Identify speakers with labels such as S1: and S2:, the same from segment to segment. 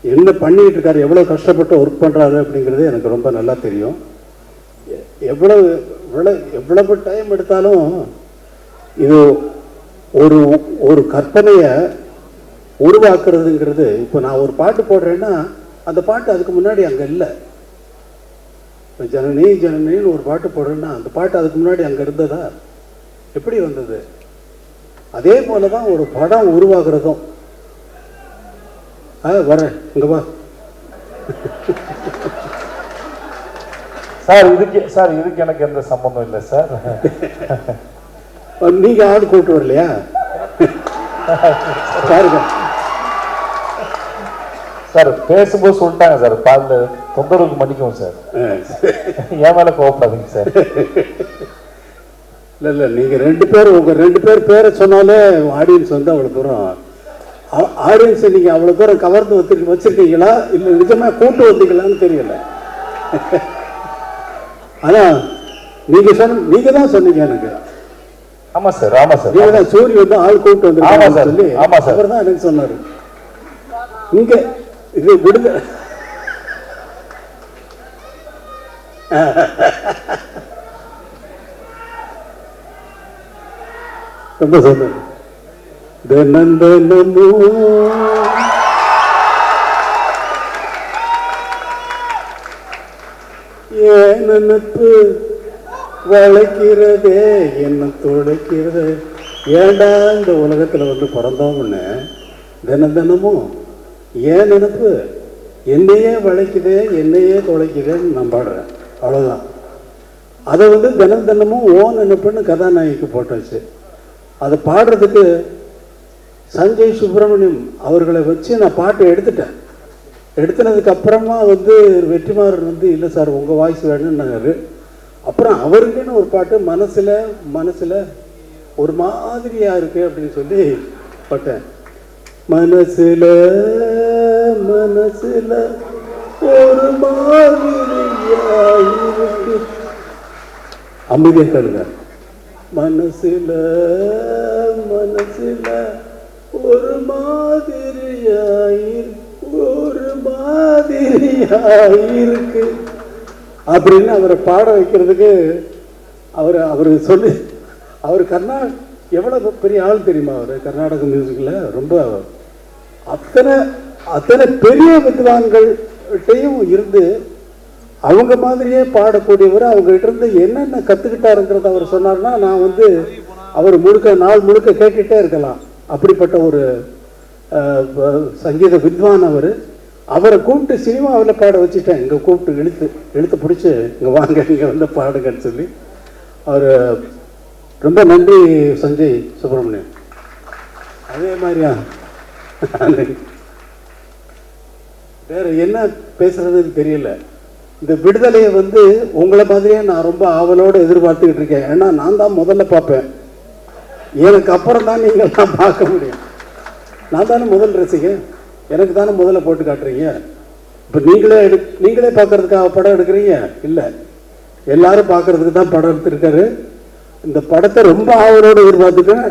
S1: என்ன பண்ணிகிட்டு இருக்காரு, எவ்வளோ கஷ்டப்பட்டு ஒர்க் பண்ணுறாரு அப்படிங்கிறது எனக்கு ரொம்ப நல்லா தெரியும். எவ்வளவு டைம் எடுத்தாலும் இது ஒரு ஒரு கற்பனையை உருவாக்குறதுங்கிறது. இப்போ நான் ஒரு பாட்டு போடுறேன்னா அந்த பாட்டு அதுக்கு முன்னாடி அங்கே இல்லை. இப்போ ஜனனி ஜனனின்னு ஒரு பாட்டு போடுறேன்னா அந்த பாட்டு அதுக்கு முன்னாடி அங்கே இருந்ததா? எப்படி வந்தது? அதே போல தான் ஒரு படம் உருவாக்குறதும். வரேன், இங்கே வா
S2: சார். இதுக்கு எனக்கு எந்த சம்பந்தம் இல்லை சார்.
S1: நீங்க ஆடு கூப்பிட்டு வரலையா? பாருங்க
S2: சார், பேசும்போது சொல்லிட்டாங்க சார், பால் தொந்தரவுக்கு மன்னிக்கும் சார். என் மேல கோவப்படாதீங்க சார்.
S1: இல்லை நீங்க உங்க ரெண்டு பேர் பேரை சொன்னாலே ஆடியன்ஸ் வந்து அவ்வளவு தூரம் ஆடியன்ஸை நீங்க அவ்வளவு தூரம் கவர்ந்து வச்சிருக்கீங்களா இல்லை நிஜமா கூட்டு வந்தீங்களான்னு தெரியல. ஆனா நீங்க தான் சொன்னீங்க எனக்கு.
S2: ஆமா சார், ஆமா சார்.
S1: நீங்க தான் சூரிய வந்து ஆள் கூப்பிட்டு வந்து சொல்லி அவர் தான் எனக்கு சொன்னாரு. இங்க இது விடுங்க. ரொம்ப சொன்னாரு. ஏன் நினைப்பு வளைக்கிறதே என்ன துளைக்கிறது. ஏண்டா இந்த உலகத்தில் வந்து பிறந்தோம்னு தினமும் ஏன் நினைப்பு என்னையே வளைக்குதே என்னையே துளைக்குதேன்னு நான் பாடுறேன். அவ்வளோதான். அதை வந்து தினமும் ஓ நினைப்புன்னு கதாநாயகிக்கு போட்டாச்சு. அதை பாடுறதுக்கு சஞ்சய் சுப்பிரமணியம் அவர்களை வச்சு நான் பாட்டை எடுத்துனதுக்கு அப்புறமா வந்து வெற்றிமாறன் வந்து இல்லை சார் உங்கள் வாய்ஸ் வேணும்னாரு. அப்புறம் அவருக்குன்னு ஒரு பாட்டு மனசில் ஒரு மாதிரியா இருக்கு அப்படின்னு சொல்லி பாட்டேன். மனசில் ஒரு மாதிரியா இருக்கு. அமைதியா கேளுங்க. மனசில் ஒரு மாதிரியாயிருக்கு அப்படின்னு அவரை பாட வைக்கிறதுக்கு அவர் சொல்லி அவர் எவ்வளவு பெரிய ஆள் தெரியுமா? அவர் கர்நாடக மியூசிக்ல ரொம்ப அத்தனை பெரிய வித்வான்கள்கிட்டையும் இருந்து அவங்க மாதிரியே பாடக்கூடியவர். அவங்ககிட்ட இருந்து என்னென்ன கற்றுக்கிட்டாருங்கிறத அவர் சொன்னார்னா நான் வந்து அவர் நாள் முழுக்க கேட்டுகிட்டே இருக்கலாம். அப்படிப்பட்ட ஒரு சங்கீத வித்வான் அவரை கூப்பிட்டு சினிமாவில் பாட வச்சுட்டேன். இங்கே கூப்பிட்டு இழுத்து பிடிச்சி இங்கே வாங்க இங்கே வந்து பாடுங்கன்னு சொல்லி அவர் ரொம்ப நன்றி சஞ்சய் சுப்பிரமணியன். அதே மாதிரியா வேற என்ன பேசுறதுன்னு தெரியல. இந்த விடுதலையை வந்து உங்களை மாதிரியே நான் ரொம்ப ஆவலோடு எதிர்பார்த்துக்கிட்டு இருக்கேன். ஏன்னா நான் தான் முதல்ல பார்ப்பேன். எனக்கு அப்புறம் தான் நீங்கள் தான் பார்க்க முடியும். நான் தானே முதல் ரசிகன். எனக்கு தானே முதல்ல போட்டு காட்டுறீங்க. இப்போ நீங்களே பார்க்கறதுக்காக படம் எடுக்கிறீங்க இல்லை, எல்லாரும் பார்க்கறதுக்கு தான் படம் எடுத்துருக்காரு. இந்த படத்தை ரொம்ப ஆவலோடு எதிர்பார்த்துக்கேன்.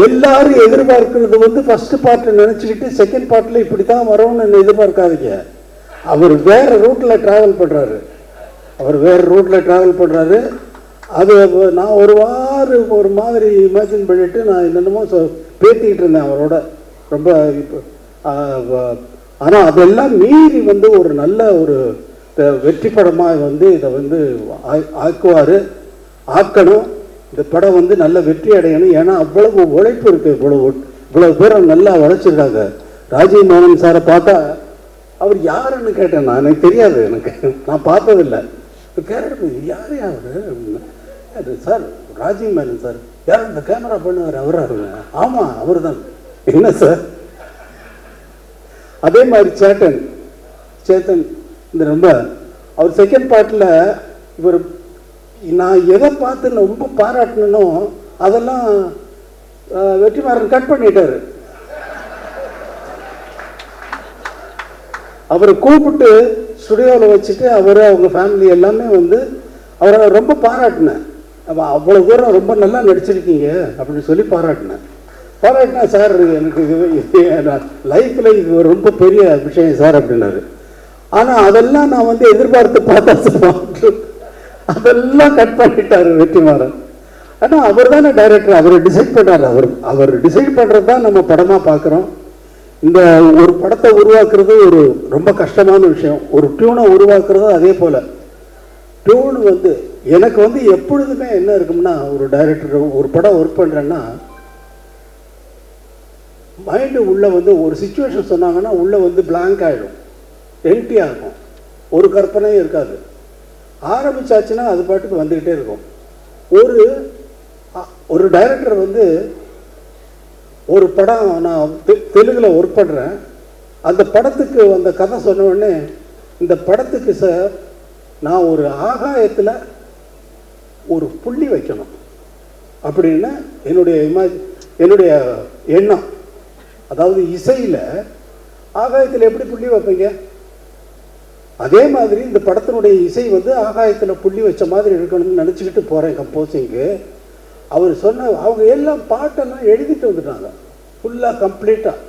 S1: எல்லாரும் எதிர்பார்க்கறது வந்து ஃபர்ஸ்ட் பார்ட்டை நினச்சிக்கிட்டு செகண்ட் பார்ட்டில் இப்படி தான் வரும்னு எதிர்பார்க்காதீங்க. அவர் வேற ரூட்டில் ட்ராவல் பண்ணுறாரு. அது நான் ஒரு மாதிரி இமேஜின் பண்ணிட்டு நான் என்னென்னமோ பேசிக்கிட்டு இருந்தேன் அவரோட ரொம்ப. இப்போ ஆனால் அதெல்லாம் மீறி வந்து ஒரு நல்ல ஒரு வெற்றி படமாக வந்து இதை வந்து ஆக்கணும். இந்த படம் வந்து நல்ல வெற்றி அடையணும். ஏன்னா அவ்வளவு உழைப்பு இருக்குது. இவ்வளவு பேரும் நல்லா உழைச்சிருக்காங்க. ராஜீவ் மேனன் சாரை பார்த்தா அவர் யாருன்னு கேட்டேன். நான் எனக்கு தெரியாது, நான் பார்த்ததில்லை. கேரக்டர் யார் சார்? ராஜீவ் மேனன் சார். யார் இந்த கேமரா பண்ணுவார்? அவராருங்க. ஆமாம் அவர் தான். என்ன சார்? அதே மாதிரி சேத்தன் இந்த ரொம்ப அவர் செகண்ட் பார்ட்டில் இவர் நான் எதை பார்த்து ரொம்ப பாராட்டணும்னோ அதெல்லாம் வெற்றிமாறன் கட் பண்ணிட்டாரு. அவரை கூப்பிட்டு ஸ்டுடியோவில் வச்சுட்டு அவங்க ஃபேமிலி எல்லாமே வந்து அவரை ரொம்ப பாராட்டினேன். அவ்வளோ தூரம் ரொம்ப நல்லா நடிச்சிருக்கீங்க அப்படின்னு சொல்லி பாராட்டினேன். பாராட்டினா சார் எனக்கு லைஃப்பில் இது ரொம்ப பெரிய விஷயம் சார் அப்படின்னாரு. ஆனால் அதெல்லாம் நான் வந்து எதிர்பார்த்து பார்த்தா சார் அதெல்லாம் கட் பண்ணிட்டாரு வெற்றிமாறன். ஆனால் அவர் தானே டைரக்டர், அவர் டிசைட் பண்ணுறாரு. அவர் டிசைட் பண்ணுறது தான் நம்ம படமாக பார்க்குறோம். இந்த ஒரு படத்தை உருவாக்குறது ஒரு ரொம்ப கஷ்டமான விஷயம். ஒரு டியூனை உருவாக்குறதும் அதே போல். டியூன் வந்து எனக்கு வந்து எப்பொழுதுமே என்ன இருக்கும்னா, ஒரு டைரக்டர் ஒரு படம் ஒர்க் பண்ணுறேன்னா மைண்டு உள்ளே வந்து ஒரு சுச்சுவேஷன் சொன்னாங்கன்னா உள்ளே வந்து பிளாங்க் ஆகிடும், எம்டியாக இருக்கும், ஒரு கற்பனையும் இருக்காது. ஆரம்பிச்சாச்சுன்னா அது பாட்டுக்கு வந்துக்கிட்டே இருக்கும். ஒரு டைரக்டர் வந்து ஒரு படம் நான் தெலுங்கில் ஒர்க் பண்ணுறேன். அந்த படத்துக்கு அந்த கதை சொன்ன உடனே இந்த படத்துக்கு சார் நான் ஒரு ஆகாயத்தில் ஒரு புள்ளி வைக்கணும் அப்படின்னு என்னுடைய எண்ணம். அதாவது இசையில் ஆகாயத்தில் எப்படி புள்ளி வைப்பீங்க, அதே மாதிரி இந்த படத்தினுடைய இசை வந்து ஆகாயத்தில் புள்ளி வச்ச மாதிரி இருக்கணும்னு நினச்சிக்கிட்டு போகிறேன் கம்போசிங்கு. அவர் சொன்ன அவங்க எல்லாம் பாட்டெல்லாம் எழுதிட்டு வந்துட்டாங்க ஃபுல்லாக கம்ப்ளீட்டாக.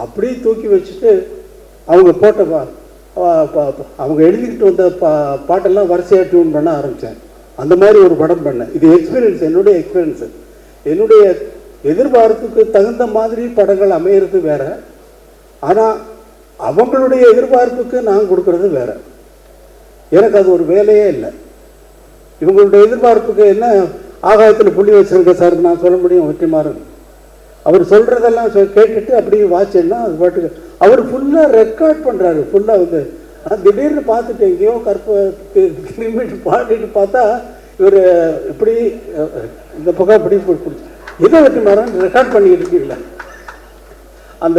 S1: அப்படியே தூக்கி வச்சுட்டு அவங்க போட்ட அவங்க எழுதிக்கிட்டு வந்த பாட்டெல்லாம் வரிசையாக டியூன் பண்ண ஆரம்பித்தேன். அந்த மாதிரி ஒரு படம் பண்ணேன். இது எக்ஸ்பீரியன்ஸ், என்னுடைய எக்ஸ்பீரியன்ஸு. என்னுடைய எதிர்பார்ப்புக்கு தகுந்த மாதிரி படங்கள் அமையிறது வேற, ஆனால் அவங்களுடைய எதிர்பார்ப்புக்கு நான் கொடுக்கறது வேற. எனக்கு அது ஒரு வேலையே இல்லை. இவங்களுடைய எதிர்பார்ப்புக்கு என்ன ஆகாயத்தில் புள்ளி வச்சிருக்க சார் நான் சொல்ல முடியும் வெற்றிமாறன். அவர் சொல்கிறதெல்லாம் கேட்டுட்டு அப்படியே வாட்சேன்னா அது பாட்டுக்கு அவர் ஃபுல்லாக ரெக்கார்ட் பண்ணுறாரு. ஃபுல்லாக வந்து திடீர்னு பார்த்துட்டு எங்கேயோ கிளம்பிட்டு பாடிட்டு பார்த்தா இவர் இப்படி இந்த பக்கம் இப்படி பிடிச்சி இதை வெற்றிமாறன் ரெக்கார்ட் பண்ணிக்கிட்டு இருக்கீங்களா, அந்த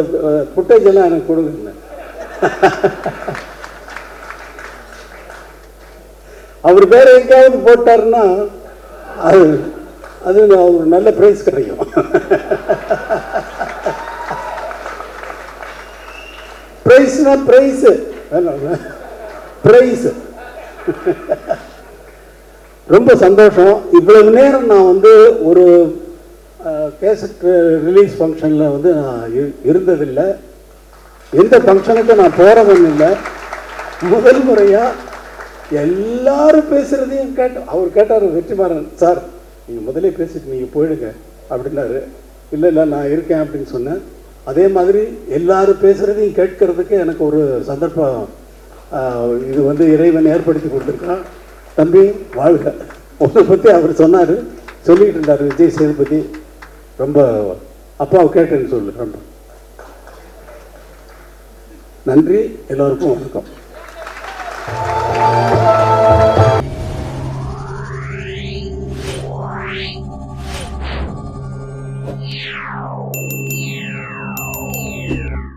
S1: ஃபுட்டேஜ் எல்லாம் எனக்கு கொடுங்க. அவர் வேற எங்கேயாவது போட்டாருன்னா அது ஒரு நல்ல பிரைஸ் கிடைக்கும். பிரைஸ்னா பிரைஸ் ரொம்ப சந்தோஷம். இவ்வளவு நேரம் நான் வந்து ஒரு கேசட் ரிலீஸ் ஃபங்க்ஷனில் வந்து நான் இருந்ததில்லை. எந்த ஃபங்க்ஷனுக்கும் நான் போகிறவன் இல்லை. முதல் முறையாக எல்லாரும் பேசுகிறதையும் அவர் கேட்டார் வெற்றிமாறன் சார் நீங்கள் முதலே பேசிட்டு நீங்கள் போயிடுங்க அப்படின்னாரு. இல்லை நான் இருக்கேன் அப்படின்னு சொன்னேன். அதே மாதிரி எல்லாரும் பேசுகிறதையும் கேட்கறதுக்கு எனக்கு ஒரு சந்தர்ப்பம் இது வந்து இறைவன் ஏற்படுத்தி கொடுத்துருக்கான். தம்பி வாழ்க. உன்னை பற்றி அவர் சொல்லிக்கிட்டு இருந்தார் விஜய் சேதுபதி. ரொம்ப அப்பாவை கேட்டேன்னு சொல்லு. ரொம்ப நன்றி. எல்லோருக்கும் வணக்கம்.